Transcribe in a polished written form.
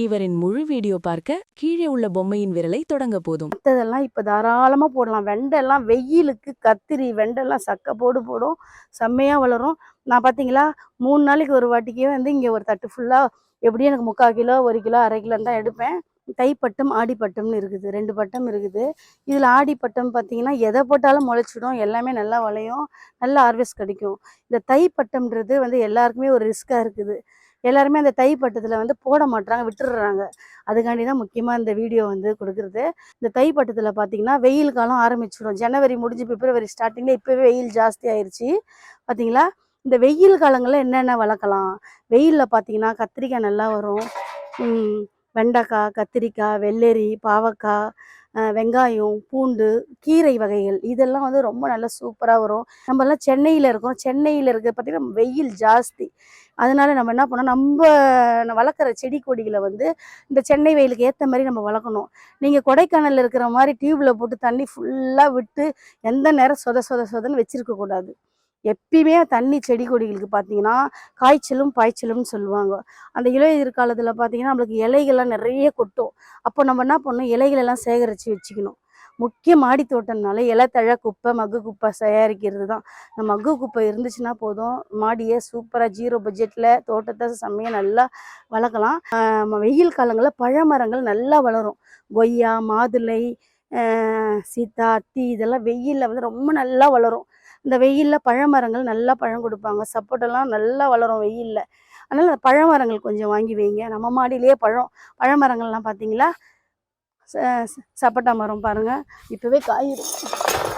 இவரின் முழு வீடியோ பார்க்க கீழே உள்ள பொம்மையின் விரலை தொடங்க போதும். மற்றதெல்லாம் இப்போ தாராளமாக போடலாம். வெண்டைலாம் வெயிலுக்கு கத்திரி வெண்டைலாம் சக்க போடும், செம்மையாக வளரும். நான் பார்த்தீங்களா 3 நாளைக்கு ஒரு வாட்டிக்கே வந்து இங்கே ஒரு தட்டு ஃபுல்லாக எப்படியும் எனக்கு 3/4 கிலோ 1 கிலோ 1/2 கிலோ தான் எடுப்பேன். தைப்பட்டம் ஆடிப்பட்டம்னு இருக்குது, 2 பட்டம் இருக்குது. இதில் ஆடிப்பட்டம் பார்த்தீங்கன்னா எதை போட்டாலும் முளைச்சிடும், எல்லாமே நல்லா விளையும், நல்ல ஹார்வெஸ்ட் கிடைக்கும். இந்த தைப்பட்டம்ன்றது வந்து எல்லாருக்குமே ஒரு ரிஸ்க்காக இருக்குது. எல்லாருமே அந்த தைப்பட்டத்தில் வந்து போட மாட்டாங்க, விட்டுடுறாங்க. அதுக்காண்டி தான் முக்கியமாக இந்த வீடியோ வந்து கொடுக்குறது. இந்த தைப்பட்டத்தில் பார்த்தீங்கன்னா வெயில் காலம் ஆரம்பிச்சிடும். ஜனவரி முடிஞ்சு பிப்ரவரி ஸ்டார்டிங்கில் இப்போவே வெயில் ஜாஸ்தி ஆயிடுச்சு பார்த்தீங்களா. இந்த வெயில் காலங்களில் என்னென்ன வளர்க்கலாம்? வெயிலில் பார்த்தீங்கன்னா கத்திரிக்காய் நல்லா வரும், வெண்டைக்காய், கத்திரிக்காய், வெள்ளரி, பாவக்காய், வெங்காயம், பூண்டு, கீரை வகைகள் இதெல்லாம் வந்து ரொம்ப நல்லா சூப்பராக வரும். நம்மலாம் சென்னையில் இருக்கோம். சென்னையில் இருக்க பார்த்திங்கன்னா வெயில் ஜாஸ்தி. அதனால நம்ம என்ன பண்ணோம், நம்ம வளர்க்குற செடி கொடிகளை வந்து இந்த சென்னை வெயிலுக்கு ஏற்ற மாதிரி நம்ம வளர்க்கணும். நீங்கள் கொடைக்கானலில் இருக்கிற மாதிரி டியூப்பில் போட்டு தண்ணி ஃபுல்லாக விட்டு எந்த நேரம் சொதன்னு வச்சுருக்கக்கூடாது. எப்பயுமே தண்ணி செடி கொடிகளுக்கு பார்த்தீங்கன்னா காய்ச்சலும் பாய்ச்சலும்னு சொல்லுவாங்க. அந்த இலையுதிர் காலத்தில் பார்த்தீங்கன்னா நம்மளுக்கு இலைகள்லாம் நிறைய கொட்டும். அப்போ நம்ம என்ன பண்ணணும், இலைகளெல்லாம் சேகரித்து வச்சுக்கணும். முக்கிய மாடி தோட்டம்னால இலைத்தழை குப்பை, மக்கு குப்பை தயாரிக்கிறது தான். இந்த மக்கு குப்பை இருந்துச்சுன்னா போதும், மாடியை சூப்பராக 0 பட்ஜெட்டில் தோட்டத்தை செம்மையாக நல்லா வளர்க்கலாம். வெயில் காலங்களில் பழமரங்கள் நல்லா வளரும். கொய்யா, மாதுளை, சீத்தா, அத்தி இதெல்லாம் வெயிலில் வந்து ரொம்ப நல்லா வளரும். இந்த வெயிலில் பழமரங்கள் நல்லா பழம் கொடுப்பாங்க. சப்போட்டெல்லாம் நல்லா வளரும் வெயிலில். அதனால் பழமரங்கள் கொஞ்சம் வாங்கி வைங்க. நம்ம மாடியிலேயே பழமரங்கள்லாம் பார்த்தீங்களா, சப்போட்டா மரம் பாருங்கள் இப்போவே காய் இருக்கும்.